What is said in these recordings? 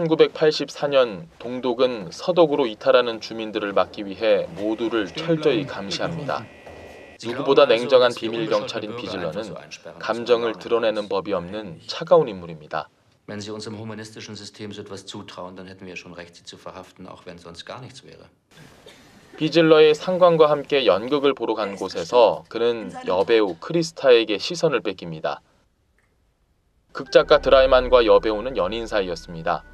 1984년 동독은 서독으로 이탈하는 주민들을 막기 위해 모두를 철저히 감시합니다. 누구보다 냉정한 비밀 경찰인 비즐러는 감정을 드러내는 법이 없는 차가운 인물입니다. Wenn Sie uns im humanistischen System so etwas zutrauen, dann hätten wir schon recht, Sie zu verhaften, auch wenn sonst gar nichts wäre. 비즐러의 상관과 함께 연극을 보러 간 곳에서 그는 여배우 크리스타에게 시선을 뺏깁니다. 극작가 드라이만과 여배우는 연인 사이였습니다.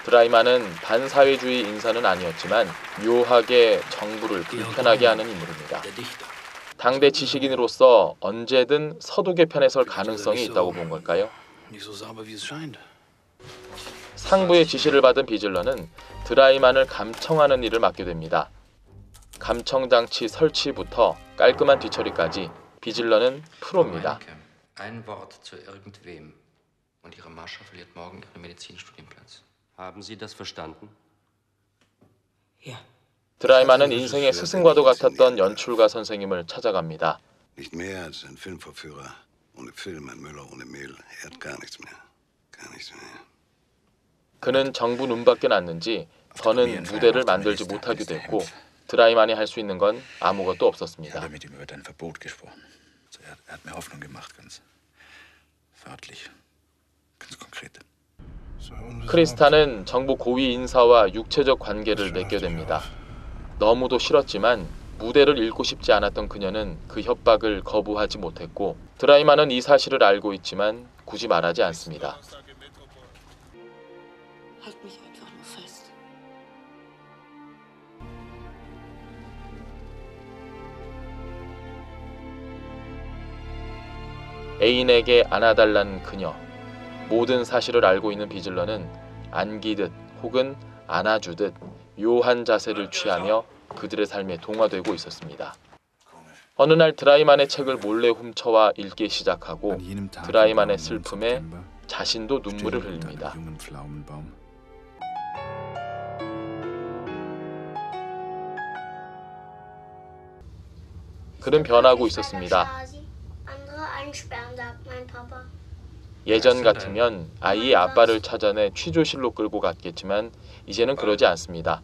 드라이만은 반사회주의 인사는 아니었지만 묘하게 정부를 불편하게 하는 인물입니다. 당대 지식인으로서 언제든 서독의 편에 설 가능성이 있다고 본 걸까요? 상부의 지시를 받은 비즐러는 드라이만을 감청하는 일을 맡게 됩니다. 감청장치 설치부터 깔끔한 뒤처리까지 비즐러는 프로입니다. Ein Wort zu irgendwem und Ihre Mascha verliert morgen ihren Medizinstudienplatz. Haben Sie das verstanden? Ja. 드라이만은 인생의 스승과도 같았던 연출가 선생님을 찾아갑니다. Nicht mehr als ein Filmvorführer ohne Film, ein Müller ohne Mehl. Er hat gar nichts mehr. Gar nichts mehr. 그는 정부 눈밖에 났는지 더는 무대를 만들지 못하기도 했고 드라이만이 할 수 있는 건 아무것도 없었습니다. 크리스타는 정부 고위 인사와 육체적 관계를 맺게 됩니다. 너무도 싫었지만 무대를 잃고 싶지 않았던 그녀는 그 협박을 거부하지 못했고 드라이만은 이 사실을 알고 있지만 굳이 말하지 않습니다. 애인에게 안아달라는 그녀. 모든 사실을 알고 있는 비즐러는 안기듯 혹은 안아주듯 묘한 자세를 취하며 그들의 삶에 동화되고 있었습니다. 어느 날 드라이만의 책을 몰래 훔쳐와 읽기 시작하고 드라이만의 슬픔에 자신도 눈물을 흘립니다. 그는 변하고 있었습니다. 예전 같으면 아이의 아빠를 찾아내 취조실로 끌고 갔겠지만 이제는 그러지 않습니다.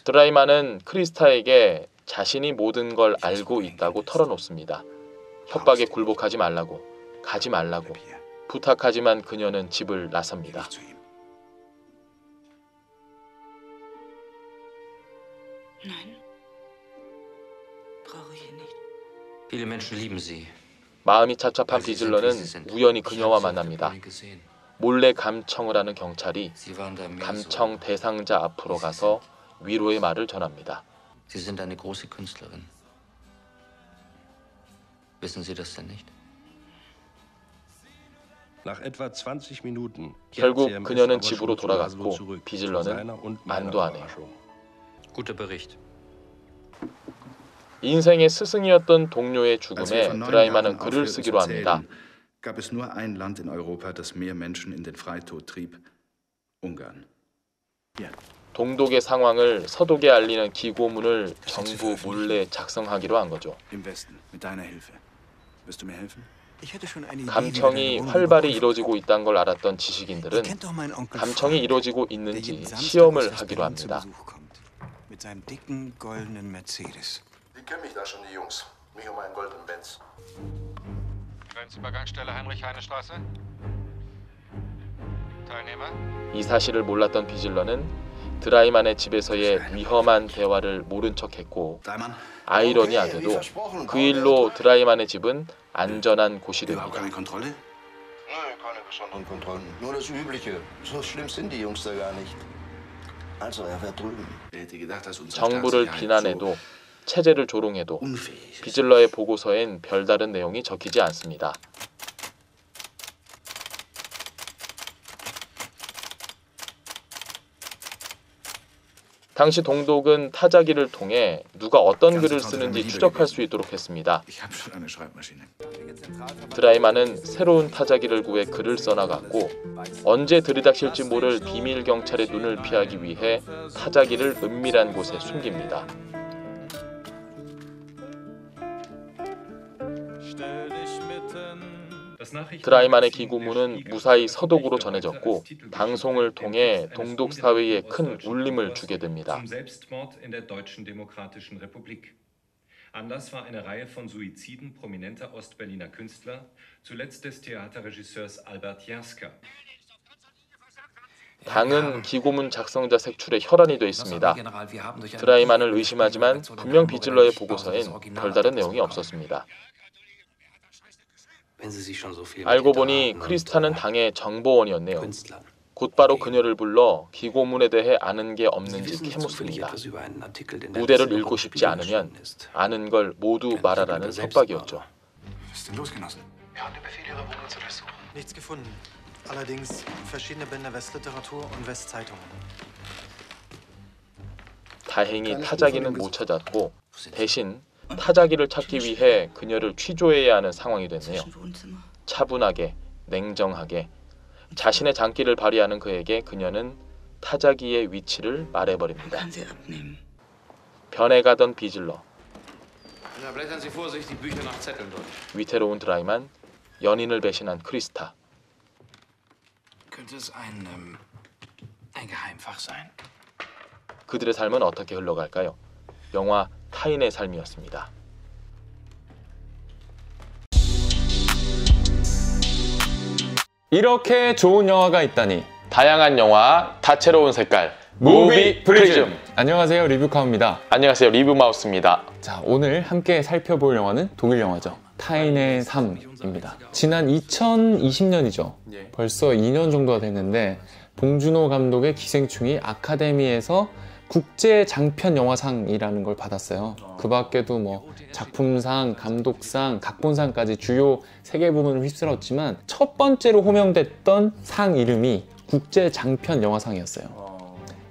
드라이만은 크리스타에게 자신이 모든 걸 알고 있다고 털어놓습니다. 협박에 굴복하지 말라고, 가지 말라고 부탁하지만 그녀는 집을 나섭니다. 마음이 착잡한 비즐러는 우연히 그녀와 만납니다. 몰래 감청을 하는 경찰이 감청 대상자 앞으로 가서 위로의 말을 전합니다. 결국 그녀는 집으로 돌아갔고 비즐러는 안도하네요. 인생의 스승이었던 동료의 죽음에 드라이만은 글을 쓰기로 합니다. gab es nur ein Land in Europa, das mehr Menschen in den Freitod trieb. Ungarn. 동독의 상황을 서독에 알리는 기고문을 정부 몰래 작성하기로 한 거죠. 감청이 활발히 이루어지고 있다는 걸 알았던 지식인들은 감청이 이루어지고 있는지 시험을 하기로 합니다. 이 사실을 몰랐던 비즐러는 드라이만의 집에서의 위험한 대화를 모른 척했고 아이러니하게도 그 일로 드라이만의 집은 안전한 곳이 됩니다. 정부를 비난해도 체제를 조롱해도 비즐러의 보고서엔 별다른 내용이 적히지 않습니다. 당시 동독은 타자기를 통해 누가 어떤 글을 쓰는지 추적할 수 있도록 했습니다. 드라이만은 새로운 타자기를 구해 글을 써나갔고 언제 들이닥칠지 모를 비밀 경찰의 눈을 피하기 위해 타자기를 은밀한 곳에 숨깁니다. 드라이만의 기고문은 무사히 서독으로 전해졌고 방송을 통해 동독 사회에 큰 울림을 주게 됩니다. Anlass war eine Reihe von Suiziden prominenter Ostberliner Künstler, zuletzt des Theaterregisseurs Albert Jaska. 당은 기고문 작성자 색출에 혈안이 돼 있습니다. 드라이만을 의심하지만 분명 비즐러의 보고서엔 별다른 내용이 없었습니다. 알고 보니 크리스타는 당의 정보원이었네요. 곧바로 그녀를 불러 기고문에 대해 아는 게 없는지 캐묻습니다. 무대를 읽고 싶지 않으면 아는 걸 모두 말하라는 협박이었죠. Nichts gefunden. Allerdings verschiedene Bände Westliteratur und Westzeitungen. 다행히 타자기는 못 찾았고 대신 타자기를 찾기 위해 그녀를 취조해야 하는 상황이 됐네요. 차분하게, 냉정하게 자신의 장기를 발휘하는 그에게 그녀는 타자기의 위치를 말해버립니다. 변해가던 비즐러, 위태로운 드라이만, 연인을 배신한 크리스타. 그들의 삶은 어떻게 흘러갈까요? 영화 타인의 삶이었습니다. 이렇게 좋은 영화가 있다니. 다양한 영화, 다채로운 색깔, 무비 프리즘. 안녕하세요, 리뷰카우입니다. 안녕하세요, 리뷰마우스입니다. 자, 오늘 함께 살펴볼 영화는 독일 영화죠. 타인의 삶입니다. 지난 2020년이죠. 벌써 2년 정도가 됐는데 봉준호 감독의 기생충이 아카데미에서 국제 장편 영화상이라는 걸 받았어요. 그 밖에도 뭐 작품상, 감독상, 각본상까지 주요 3개 부문을 휩쓸었지만 첫 번째로 호명됐던 상 이름이 국제 장편 영화상이었어요.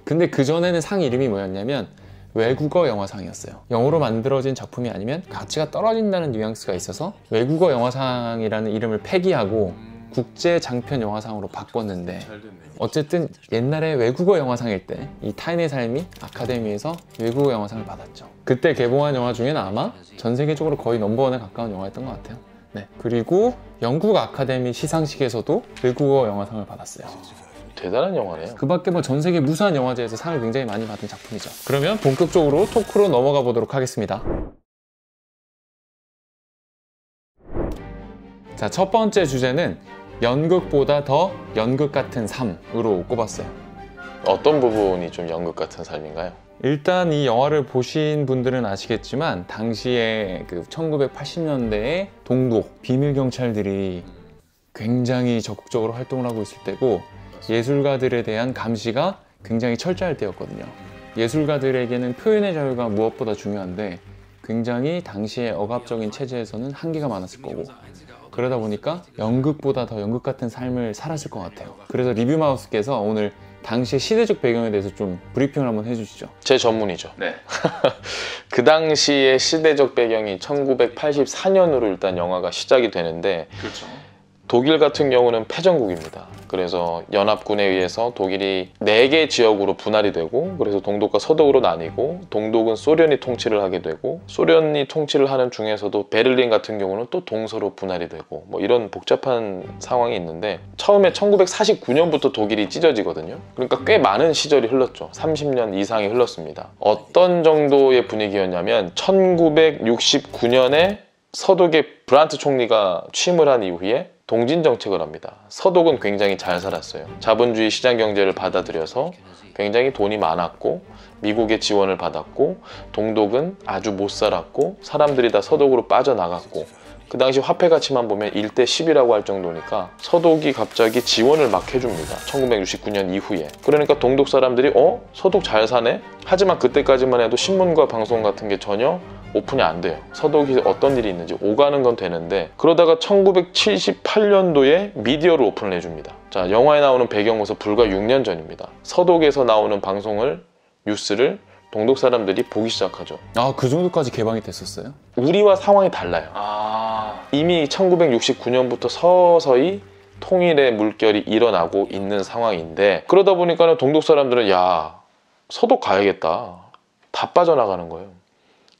근데 그전에는 상 이름이 뭐였냐면 외국어 영화상이었어요. 영어로 만들어진 작품이 아니면 가치가 떨어진다는 뉘앙스가 있어서 외국어 영화상이라는 이름을 폐기하고 국제 장편 영화상으로 바꿨는데 어쨌든 옛날에 외국어 영화상일 때 이 타인의 삶이 아카데미에서 외국어 영화상을 받았죠. 그때 개봉한 영화 중에는 아마 전 세계적으로 거의 넘버원에 가까운 영화였던 것 같아요. 네. 그리고 영국 아카데미 시상식에서도 외국어 영화상을 받았어요. 대단한 영화네요. 그 밖에 뭐 전 세계 무수한 영화제에서 상을 굉장히 많이 받은 작품이죠. 그러면 본격적으로 토크로 넘어가 보도록 하겠습니다. 자, 첫 번째 주제는 연극보다 더 연극 같은 삶으로 꼽았어요. 어떤 부분이 좀 연극 같은 삶인가요? 일단 이 영화를 보신 분들은 아시겠지만 당시에 그 1980년대에 동독 비밀경찰들이 굉장히 적극적으로 활동을 하고 있을 때고 예술가들에 대한 감시가 굉장히 철저할 때였거든요. 예술가들에게는 표현의 자유가 무엇보다 중요한데 굉장히 당시의 억압적인 체제에서는 한계가 많았을 거고 그러다 보니까 연극보다 더 연극 같은 삶을 살았을 것 같아요. 그래서 리뷰마우스께서 오늘 당시의 시대적 배경에 대해서 좀 브리핑을 한번 해주시죠. 제 전문이죠. 네. 그 당시의 시대적 배경이 1984년으로 일단 영화가 시작이 되는데 그렇죠. 독일 같은 경우는 패전국입니다. 그래서 연합군에 의해서 독일이 4개 지역으로 분할이 되고 그래서 동독과 서독으로 나뉘고 동독은 소련이 통치를 하게 되고 소련이 통치를 하는 중에서도 베를린 같은 경우는 또 동서로 분할이 되고 뭐 이런 복잡한 상황이 있는데 처음에 1949년부터 독일이 찢어지거든요. 그러니까 꽤 많은 시절이 흘렀죠. 30년 이상이 흘렀습니다. 어떤 정도의 분위기였냐면 1969년에 서독의 브란트 총리가 취임을 한 이후에 동진 정책을 합니다. 서독은 굉장히 잘 살았어요. 자본주의 시장 경제를 받아들여서 굉장히 돈이 많았고 미국의 지원을 받았고 동독은 아주 못 살았고 사람들이 다 서독으로 빠져나갔고 그 당시 화폐 가치만 보면 1대 10이라고 할 정도니까 서독이 갑자기 지원을 막 해줍니다. 1969년 이후에. 그러니까 동독 사람들이 서독 잘 사네? 하지만 그때까지만 해도 신문과 방송 같은 게 전혀 오픈이 안 돼요. 서독이 어떤 일이 있는지 오가는 건 되는데 그러다가 1978년도에 미디어를 오픈을 해줍니다. 자, 영화에 나오는 배경부터 불과 6년 전입니다. 서독에서 나오는 방송을, 뉴스를 동독 사람들이 보기 시작하죠. 아, 그 정도까지 개방이 됐었어요? 우리와 상황이 달라요. 이미 1969년부터 서서히 통일의 물결이 일어나고 있는 상황인데 그러다 보니까 동독 사람들은 야, 서독 가야겠다. 다 빠져나가는 거예요.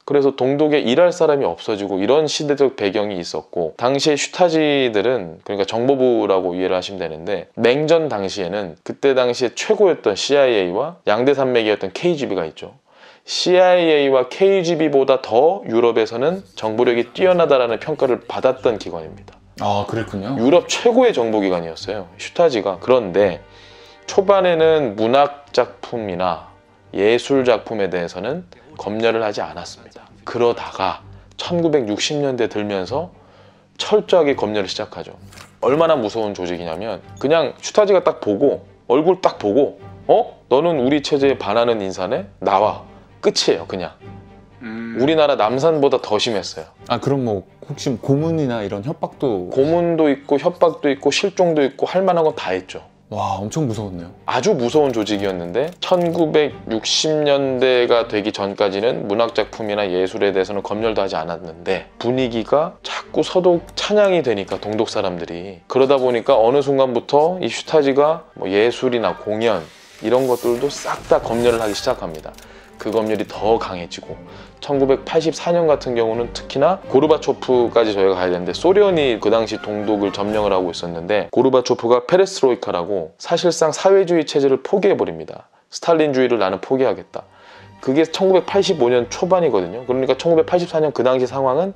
그래서 동독에 일할 사람이 없어지고 이런 시대적 배경이 있었고, 당시에 슈타지들은, 그러니까 정보부라고 이해를 하시면 되는데, 냉전 당시에는 그때 당시에 최고였던 CIA와 양대 산맥이었던 KGB가 있죠. CIA와 KGB보다 더 유럽에서는 정보력이 뛰어나다라는 평가를 받았던 기관입니다. 아, 그랬군요. 유럽 최고의 정보기관이었어요, 슈타지가. 그런데 초반에는 문학 작품이나 예술 작품에 대해서는 검열을 하지 않았습니다. 그러다가 1960년대 들면서 철저하게 검열을 시작하죠. 얼마나 무서운 조직이냐면, 그냥 슈타지가 딱 보고, 얼굴 딱 보고, 너는 우리 체제에 반하는 인사네? 나와. 끝이에요, 그냥. 우리나라 남산보다 더 심했어요. 아, 그럼 뭐 혹시 고문이나 이런 협박도? 고문도 있고 협박도 있고 실종도 있고 할 만한 건 다 했죠. 와, 엄청 무서웠네요. 아주 무서운 조직이었는데 1960년대가 되기 전까지는 문학작품이나 예술에 대해서는 검열도 하지 않았는데, 분위기가 자꾸 서독 찬양이 되니까, 동독 사람들이, 그러다 보니까 어느 순간부터 이 슈타지가 뭐 예술이나 공연 이런 것들도 싹 다 검열을 하기 시작합니다. 그 검열이 더 강해지고 1984년 같은 경우는 특히나 고르바초프까지 저희가 가야 되는데, 소련이 그 당시 동독을 점령을 하고 있었는데, 고르바초프가 페레스트로이카라고 사실상 사회주의 체제를 포기해버립니다. 스탈린주의를 나는 포기하겠다. 그게 1985년 초반이거든요. 그러니까 1984년 그 당시 상황은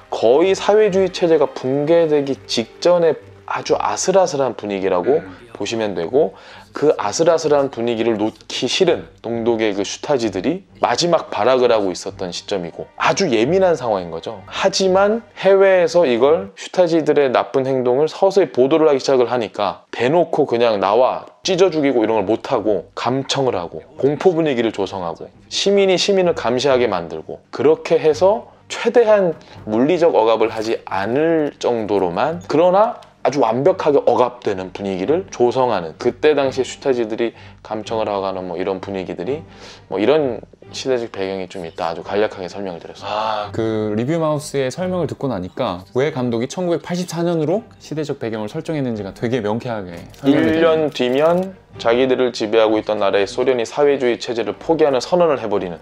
거의 사회주의 체제가 붕괴되기 직전에 아주 아슬아슬한 분위기라고 보시면 되고, 그 아슬아슬한 분위기를 놓기 싫은 동독의 그 슈타지들이 마지막 발악을 하고 있었던 시점이고, 아주 예민한 상황인 거죠. 하지만 해외에서 이걸 슈타지들의 나쁜 행동을 서서히 보도를 하기 시작을 하니까, 대놓고 그냥 나와 찢어 죽이고 이런 걸 못하고 감청을 하고 공포 분위기를 조성하고 시민이 시민을 감시하게 만들고, 그렇게 해서 최대한 물리적 억압을 하지 않을 정도로만, 그러나 아주 완벽하게 억압되는 분위기를 조성하는, 그때 당시에 슈타지들이 감청을 하거나 뭐 이런 분위기들이, 뭐 이런 시대적 배경이 좀 있다. 아주 간략하게 설명을 드렸습니다. 그 리뷰 마우스의 설명을 듣고 나니까 왜 감독이 1984년으로 시대적 배경을 설정했는지가 되게 명쾌하게 설명이 1년 뒤면 자기들을 지배하고 있던 나라의 소련이 사회주의 체제를 포기하는 선언을 해버리는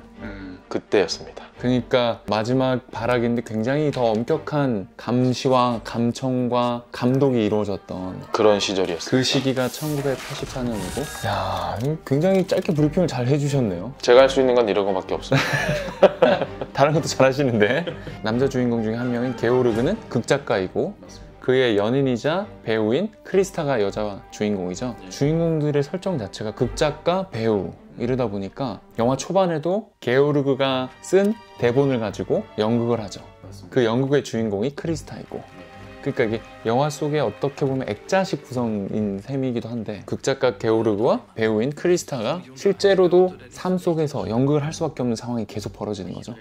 그때였습니다. 그러니까 마지막 발악인데 굉장히 더 엄격한 감시와 감청과 감독이 이루어졌던 그런 시절이었어요. 그 시기가 1984년이고, 야, 굉장히 짧게 브리핑을 잘 해주셨네요. 제가 할 수 있는 건 이런 거밖에 없습니다. 다른 것도 잘 하시는데. 남자 주인공 중에 한 명인 게오르그는 극작가이고, 그의 연인이자 배우인 크리스타가 여자 주인공이죠. 주인공들의 설정 자체가 극작가, 배우 이러다 보니까 영화 초반에도 게오르그가 쓴 대본을 가지고 연극을 하죠. 그 연극의 주인공이 크리스타이고, 그러니까 이게 영화 속에 어떻게 보면 액자식 구성인 셈이기도 한데, 극작가 게오르그와 배우인 크리스타가 실제로도 삶 속에서 연극을 할 수밖에 없는 상황이 계속 벌어지는 거죠.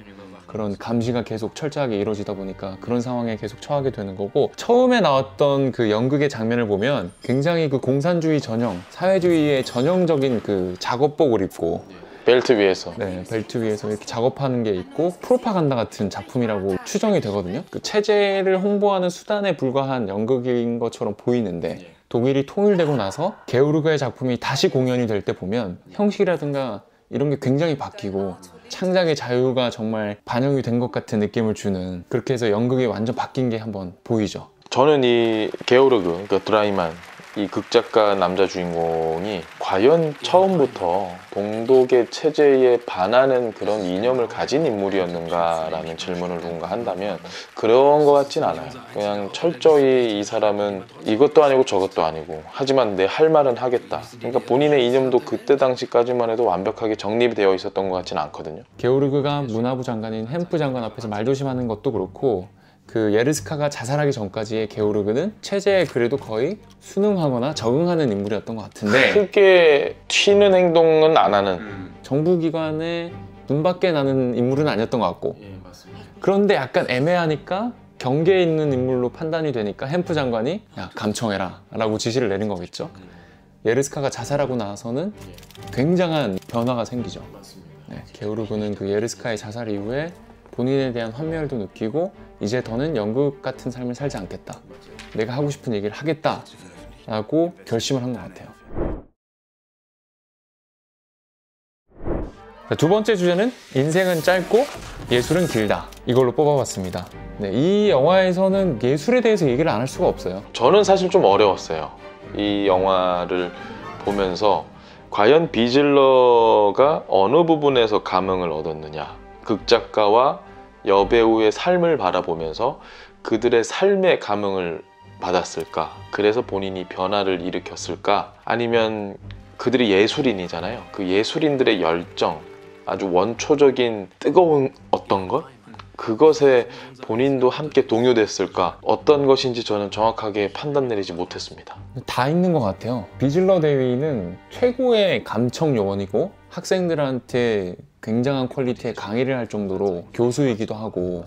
그런 감시가 계속 철저하게 이루어지다 보니까 그런 상황에 계속 처하게 되는 거고, 처음에 나왔던 그 연극의 장면을 보면 굉장히 그 공산주의 전형, 사회주의의 전형적인 그 작업복을 입고 벨트 위에서, 네, 벨트 위에서 이렇게 작업하는 게 있고, 프로파간다 같은 작품이라고 추정이 되거든요. 그 체제를 홍보하는 수단에 불과한 연극인 것처럼 보이는데, 독일이 통일되고 나서 게오르그의 작품이 다시 공연이 될 때 보면 형식이라든가 이런 게 굉장히 바뀌고 창작의 자유가 정말 반영이 된 것 같은 느낌을 주는, 그렇게 해서 연극이 완전 바뀐 게 한번 보이죠. 저는 이 게오르그, 그러니까 드라이만, 이 극작가 남자 주인공이 과연 처음부터 동독의 체제에 반하는 그런 이념을 가진 인물이었는가라는 질문을 누군가 한다면 그런 것 같진 않아요. 그냥 철저히 이 사람은 이것도 아니고 저것도 아니고, 하지만 내 할 말은 하겠다. 그러니까 본인의 이념도 그때 당시까지만 해도 완벽하게 정립이 되어 있었던 것 같진 않거든요. 게오르그가 문화부 장관인 햄프 장관 앞에서 말조심하는 것도 그렇고, 그 예르스카가 자살하기 전까지의 게오르그는 체제에 그래도 거의 순응하거나 적응하는 인물이었던 것 같은데, 크게 튀는 행동은 안 하는, 정부기관에 눈밖에 나는 인물은 아니었던 것 같고, 그런데 약간 애매하니까 경계에 있는 인물로 판단이 되니까 햄프 장관이 야, 감청해라 라고 지시를 내린 거겠죠. 예르스카가 자살하고 나서는 굉장한 변화가 생기죠. 네, 게오르그는 그 예르스카의 자살 이후에 본인에 대한 환멸도 느끼고, 이제 더는 연극 같은 삶을 살지 않겠다, 내가 하고 싶은 얘기를 하겠다 라고 결심을 한 것 같아요. 두 번째 주제는 인생은 짧고 예술은 길다. 이걸로 뽑아봤습니다. 네, 이 영화에서는 예술에 대해서 얘기를 안 할 수가 없어요. 저는 사실 좀 어려웠어요. 이 영화를 보면서 과연 비즐러가 어느 부분에서 감흥을 얻었느냐, 극작가와 여배우의 삶을 바라보면서 그들의 삶의 감흥을 받았을까, 그래서 본인이 변화를 일으켰을까, 아니면 그들이 예술인이잖아요. 그 예술인들의 열정, 아주 원초적인 뜨거운 어떤 것? 그것에 본인도 함께 동요됐을까? 어떤 것인지 저는 정확하게 판단 내리지 못했습니다. 다 있는 것 같아요. 비즐러 데위는 최고의 감청 요원이고 학생들한테 굉장한 퀄리티의 강의를 할 정도로 교수이기도 하고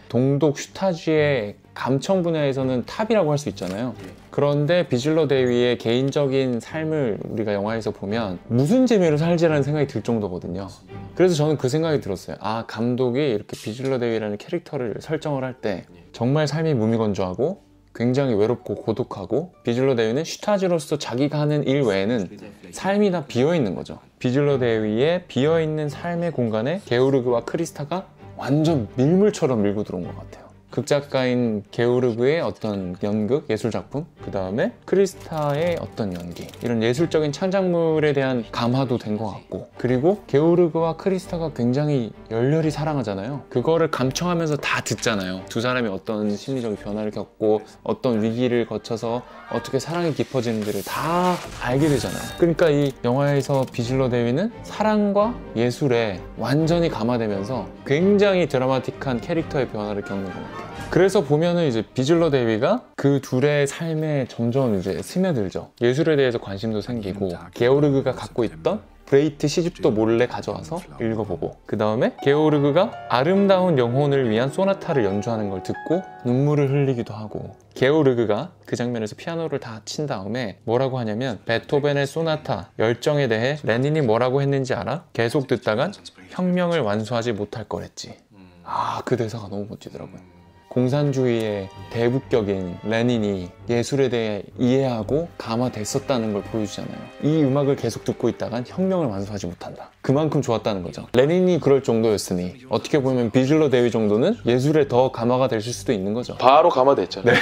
동독 슈타지의 감청 분야에서는 탑이라고 할 수 있잖아요. 그런데 비즐러 데위의 개인적인 삶을 우리가 영화에서 보면 무슨 재미로 살지라는 생각이 들 정도거든요. 그래서 저는 그 생각이 들었어요. 아, 감독이 이렇게 비즐러 데위라는 캐릭터를 설정을 할 때 정말 삶이 무미건조하고 굉장히 외롭고 고독하고, 비즐러 데위는 슈타지로서 자기가 하는 일 외에는 삶이 다 비어있는 거죠. 비즐러 데위의 비어있는 삶의 공간에 게오르그와 크리스타가 완전 밀물처럼 밀고 들어온 것 같아요. 극작가인 게오르그의 어떤 연극, 예술작품, 그 다음에 크리스타의 어떤 연기, 이런 예술적인 창작물에 대한 감화도 된 것 같고, 그리고 게오르그와 크리스타가 굉장히 열렬히 사랑하잖아요. 그거를 감청하면서 다 듣잖아요. 두 사람이 어떤 심리적인 변화를 겪고 어떤 위기를 거쳐서 어떻게 사랑이 깊어지는지를 다 알게 되잖아요. 그러니까 이 영화에서 비즐러 데위는 사랑과 예술에 완전히 감화되면서 굉장히 드라마틱한 캐릭터의 변화를 겪는 것 같아요. 그래서 보면은 이제 비즐러 데위가 그 둘의 삶에 점점 이제 스며들죠. 예술에 대해서 관심도 생기고, 게오르그가 갖고 있던 브레이트 시집도 몰래 가져와서 읽어보고, 그 다음에 게오르그가 아름다운 영혼을 위한 소나타를 연주하는 걸 듣고 눈물을 흘리기도 하고, 게오르그가 그 장면에서 피아노를 다 친 다음에 뭐라고 하냐면, 베토벤의 소나타 열정에 대해 레닌이 뭐라고 했는지 알아? 계속 듣다간 혁명을 완수하지 못할 거랬지. 아, 그 대사가 너무 멋지더라고요. 공산주의의 대북격인 레닌이 예술에 대해 이해하고 감화됐었다는 걸 보여주잖아요. 이 음악을 계속 듣고 있다간 혁명을 완수하지 못한다. 그만큼 좋았다는 거죠. 레닌이 그럴 정도였으니 어떻게 보면 비즐러 데위 정도는 예술에 더 감화가 될 수도 있는 거죠. 바로 감화됐잖아요. 네.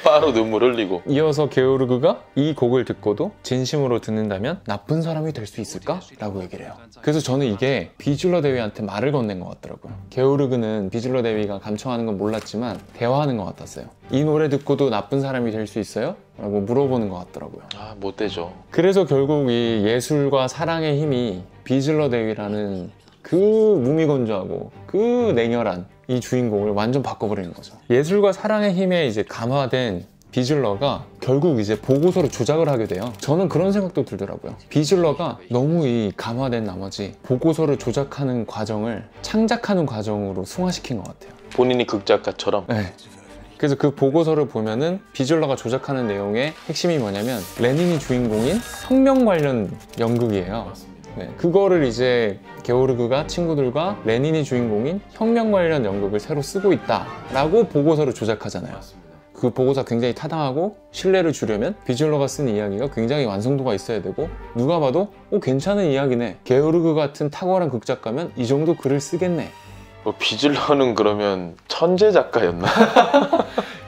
바로 눈물 흘리고. 이어서 게오르그가 이 곡을 듣고도 진심으로 듣는다면 나쁜 사람이 될 수 있을까? 라고 얘기를 해요. 그래서 저는 이게 비즐러 데위한테 말을 건넨 것 같더라고요. 게오르그는 비즐러 데위가 감청하는 건 몰랐지만 대화하는 것 같았어요. 이 노래 듣고도 나쁜 사람이 될 수 있어요? 라고 물어보는 것 같더라고요. 아, 못 되죠. 그래서 결국 이 예술과 사랑의 힘이 비즐러 데위라는 그 무미건조하고 그 냉혈한 이 주인공을 완전 바꿔버리는 거죠. 예술과 사랑의 힘에 이제 감화된 비즐러가 결국 이제 보고서를 조작을 하게 돼요. 저는 그런 생각도 들더라고요. 비즐러가 너무 이 감화된 나머지 보고서를 조작하는 과정을 창작하는 과정으로 승화시킨 것 같아요. 본인이 극작가처럼? 네. 그래서 그 보고서를 보면은 비즐러가 조작하는 내용의 핵심이 뭐냐면 레닌이 주인공인 혁명 관련 연극이에요. 네, 그거를 이제 게오르그가 친구들과 레닌이 주인공인 혁명 관련 연극을 새로 쓰고 있다라고 보고서를 조작하잖아요. 그 보고서 굉장히 타당하고 신뢰를 주려면 비즐러가 쓴 이야기가 굉장히 완성도가 있어야 되고, 누가 봐도 괜찮은 이야기네, 게오르그 같은 탁월한 극작가면 이 정도 글을 쓰겠네. 비즐러는 그러면 천재 작가였나?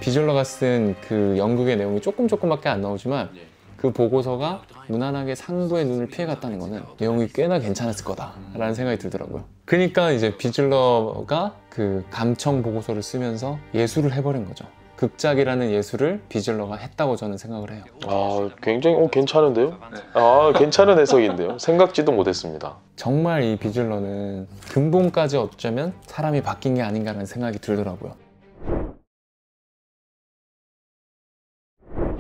비즐러가 쓴 그 연극의 내용이 조금밖에 안 나오지만 그 보고서가 무난하게 상부의 눈을 피해갔다는 거는 내용이 꽤나 괜찮았을 거다라는 생각이 들더라고요. 그러니까 이제 비즐러가 그 감청 보고서를 쓰면서 예술을 해버린 거죠. 극작이라는 예술을 비즐러가 했다고 저는 생각을 해요. 아, 굉장히 괜찮은데요? 아, 괜찮은 해석인데요? 생각지도 못했습니다. 정말 이 비즐러는 근본까지 어쩌면 사람이 바뀐 게 아닌가라는 생각이 들더라고요.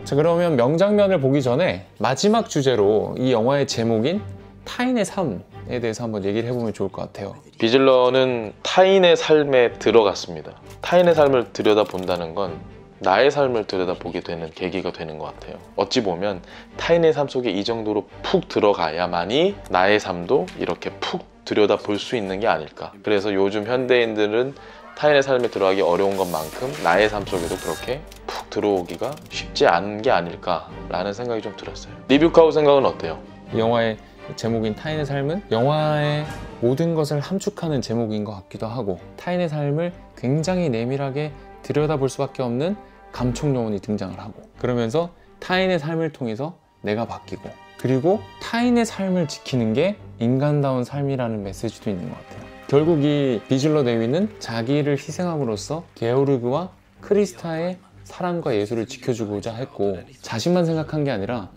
자, 그러면 명장면을 보기 전에 마지막 주제로 이 영화의 제목인 타인의 삶에 대해서 한번 얘기를 해보면 좋을 것 같아요. 비즐러는 타인의 삶에 들어갔습니다. 타인의 삶을 들여다본다는 건 나의 삶을 들여다보게 되는 계기가 되는 것 같아요. 어찌 보면 타인의 삶 속에 이 정도로 푹 들어가야만이 나의 삶도 이렇게 푹 들여다볼 수 있는 게 아닐까. 그래서 요즘 현대인들은 타인의 삶에 들어가기 어려운 것만큼 나의 삶 속에도 그렇게 푹 들어오기가 쉽지 않은 게 아닐까라는 생각이 좀 들었어요. 리뷰카우 생각은 어때요? 이 영화의 제목인 타인의 삶은 영화의 모든 것을 함축하는 제목인 것 같기도 하고, 타인의 삶을 굉장히 내밀하게 들여다볼 수밖에 없는 감촉 요원이 등장을 하고, 그러면서 타인의 삶을 통해서 내가 바뀌고, 그리고 타인의 삶을 지키는 게 인간다운 삶이라는 메시지도 있는 것 같아요. 결국 이 비즐러 대위는 자기를 희생함으로써 게오르그와 크리스타의 사랑과 예술을 지켜주고자 했고, 자신만 생각한 게 아니라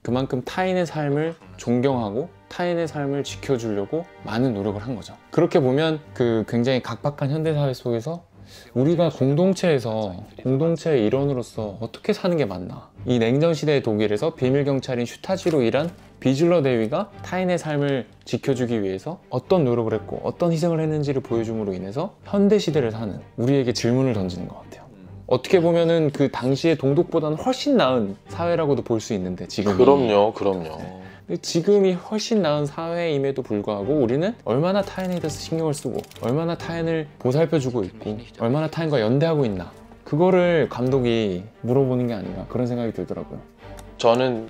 그만큼 타인의 삶을 존경하고 타인의 삶을 지켜주려고 많은 노력을 한 거죠. 그렇게 보면 그 굉장히 각박한 현대사회 속에서 우리가 공동체의 일원으로서 어떻게 사는 게 맞나, 이 냉전시대의 독일에서 비밀경찰인 슈타지로 일한 비즐러 대위가 타인의 삶을 지켜주기 위해서 어떤 노력을 했고 어떤 희생을 했는지를 보여줌으로 인해서 현대시대를 사는 우리에게 질문을 던지는 것 같아요. 어떻게 보면은 그 당시의 동독보다는 훨씬 나은 사회라고도 볼 수 있는데, 지금이. 그럼요. 지금이 훨씬 나은 사회임에도 불구하고 우리는 얼마나 타인에 대해서 신경을 쓰고 얼마나 타인을 보살펴주고 있고 얼마나 타인과 연대하고 있나, 그거를 감독이 물어보는 게 아닌가, 그런 생각이 들더라고요. 저는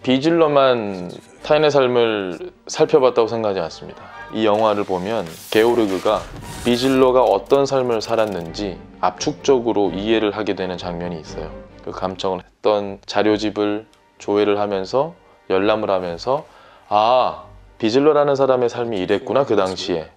비즐러만 타인의 삶을 살펴봤다고 생각하지 않습니다. 이 영화를 보면 게오르그가 비즐러가 어떤 삶을 살았는지 압축적으로 이해를 하게 되는 장면이 있어요. 그 감청을 했던 자료집을 조회를 하면서 열람을 하면서, 아, 비즐러라는 사람의 삶이 이랬구나 그 당시에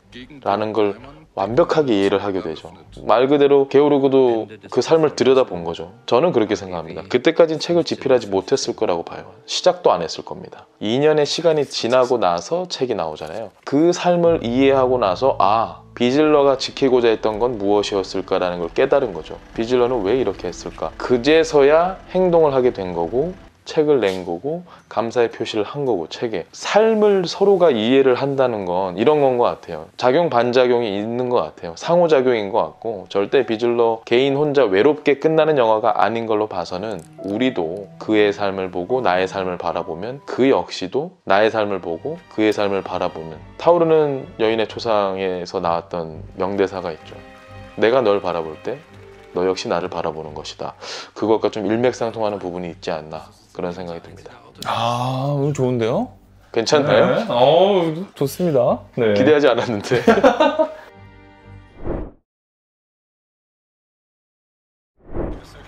라는 걸 완벽하게 이해를 하게 되죠. 말 그대로 게오르그도 그 삶을 들여다본 거죠. 저는 그렇게 생각합니다. 그때까지는 책을 집필하지 못했을 거라고 봐요. 시작도 안 했을 겁니다. 2년의 시간이 지나고 나서 책이 나오잖아요. 그 삶을 이해하고 나서, 아, 비즐러가 지키고자 했던 건 무엇이었을까라는 걸 깨달은 거죠. 비즐러는 왜 이렇게 했을까? 그제서야 행동을 하게 된 거고 책을 낸 거고 감사의 표시를 한 거고, 책에 삶을 서로가 이해를 한다는 건 이런 건 것 같아요. 작용 반작용이 있는 것 같아요. 상호작용인 것 같고, 절대 비즐러 개인 혼자 외롭게 끝나는 영화가 아닌 걸로 봐서는 우리도 그의 삶을 보고 나의 삶을 바라보면 그 역시도 나의 삶을 보고 그의 삶을 바라보는, 타오르는 여인의 초상에서 나왔던 명대사가 있죠. 내가 널 바라볼 때 너 역시 나를 바라보는 것이다. 그것과 좀 일맥상통하는 부분이 있지 않나, 그런 생각이 듭니다. 아, 너무 좋은데요? 괜찮나요? 네. 좋습니다. 네. 기대하지 않았는데.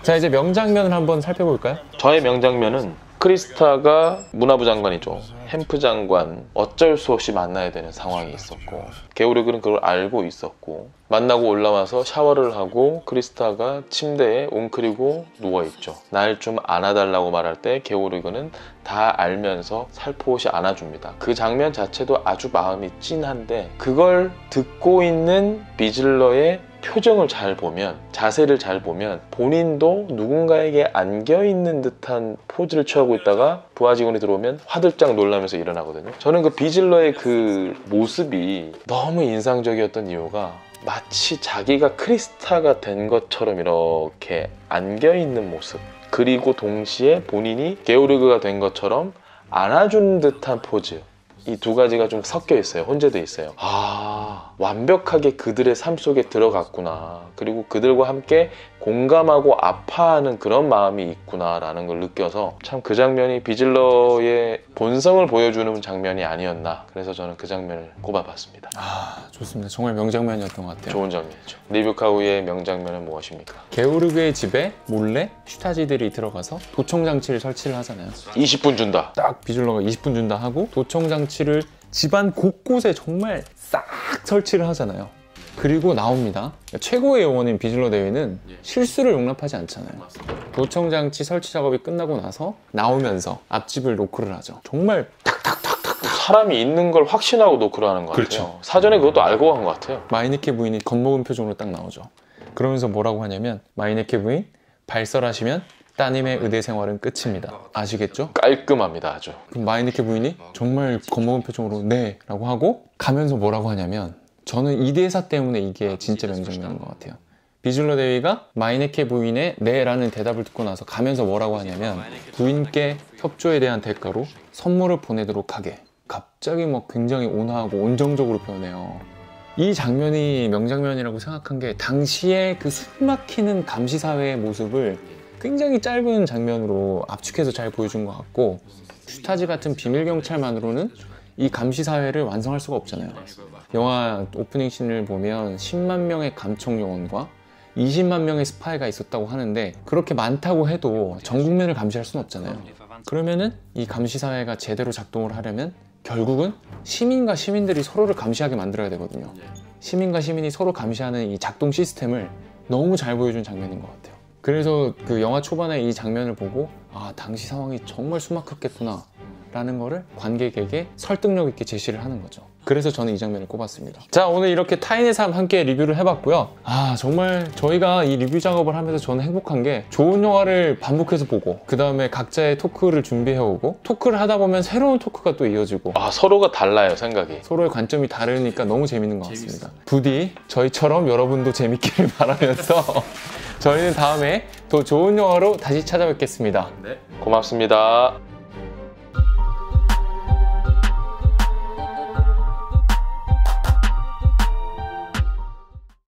자, 이제 명장면을 한번 살펴볼까요? 저의 명장면은 크리스타가 문화부 장관이죠. 햄프 장관 어쩔 수 없이 만나야 되는 상황이 있었고, 게오르그는 그걸 알고 있었고, 만나고 올라와서 샤워를 하고 크리스타가 침대에 웅크리고 누워있죠. 날 좀 안아달라고 말할 때 게오르그는 다 알면서 살포시 안아줍니다. 그 장면 자체도 아주 마음이 찐한데, 그걸 듣고 있는 비즐러의 표정을 잘 보면, 자세를 잘 보면 본인도 누군가에게 안겨있는 듯한 포즈를 취하고 있다가 부하 직원이 들어오면 화들짝 놀라면서 일어나거든요. 저는 그 비즐러의 그 모습이 너무 인상적이었던 이유가, 마치 자기가 크리스타가 된 것처럼 이렇게 안겨있는 모습, 그리고 동시에 본인이 게오르그가 된 것처럼 안아준 듯한 포즈, 이 두 가지가 좀 섞여 있어요. 혼재돼 있어요. 아, 완벽하게 그들의 삶 속에 들어갔구나, 그리고 그들과 함께 공감하고 아파하는 그런 마음이 있구나 라는 걸 느껴서, 참 그 장면이 비즐러의 본성을 보여주는 장면이 아니었나, 그래서 저는 그 장면을 꼽아봤습니다. 아, 좋습니다. 정말 명장면이었던 것 같아요. 좋은 장면이죠. 리뷰카우의 명장면은 무엇입니까? 게오르그의 집에 몰래 슈타지들이 들어가서 도청장치를 설치를 하잖아요. 20분 준다. 딱 비즐러가 20분 준다 하고 도청장치를 집안 곳곳에 정말 싹 설치를 하잖아요. 그리고 나옵니다. 최고의 요원인 비즐러 대위는 실수를 용납하지 않잖아요. 도청장치 설치 작업이 끝나고 나서 나오면서 앞집을 노크를 하죠. 정말 사람이 있는 걸 확신하고 노크를 하는 것 같아요. 그렇죠. 사전에 그것도 알고 간 것 같아요. 마이네케 부인이 겁먹은 표정으로 딱 나오죠. 그러면서 뭐라고 하냐면, 마이네케 부인, 발설하시면 따님의 의대 생활은 끝입니다. 아시겠죠? 깔끔합니다, 아주. 그럼 마이네케 부인이 정말 겁먹은 표정으로 네 라고 하고 가면서 뭐라고 하냐면, 저는 이 대사 때문에 이게 진짜 명장면인 것 같아요. 비즐러 대위가 마이네케 부인의 네 라는 대답을 듣고 나서 가면서 뭐라고 하냐면, 부인께 협조에 대한 대가로 선물을 보내도록 하게. 갑자기 막 굉장히 온화하고 온정적으로 표현해요. 이 장면이 명장면이라고 생각한 게, 당시에 그 숨막히는 감시사회의 모습을 굉장히 짧은 장면으로 압축해서 잘 보여준 것 같고, 슈타지 같은 비밀경찰만으로는 이 감시 사회를 완성할 수가 없잖아요. 영화 오프닝 씬을 보면 10만 명의 감청 요원과 20만 명의 스파이가 있었다고 하는데 그렇게 많다고 해도 전 국민을 감시할 수는 없잖아요. 그러면은 이 감시 사회가 제대로 작동을 하려면 결국은 시민과 시민들이 서로를 감시하게 만들어야 되거든요. 시민과 시민이 서로 감시하는 이 작동 시스템을 너무 잘 보여준 장면인 것 같아요. 그래서 그 영화 초반에 이 장면을 보고 아, 당시 상황이 정말 숨막혔겠구나 라는 거를 관객에게 설득력 있게 제시를 하는 거죠. 그래서 저는 이 장면을 꼽았습니다. 자, 오늘 이렇게 타인의 삶 함께 리뷰를 해봤고요. 아, 정말 저희가 이 리뷰 작업을 하면서 저는 행복한 게 좋은 영화를 반복해서 보고 그 다음에 각자의 토크를 준비해오고 토크를 하다 보면 새로운 토크가 또 이어지고 아, 서로가 달라요, 생각이. 서로의 관점이 다르니까 너무 재밌는 것 같습니다. 부디 저희처럼 여러분도 재밌기를 바라면서 저희는 다음에 더 좋은 영화로 다시 찾아뵙겠습니다. 네, 고맙습니다.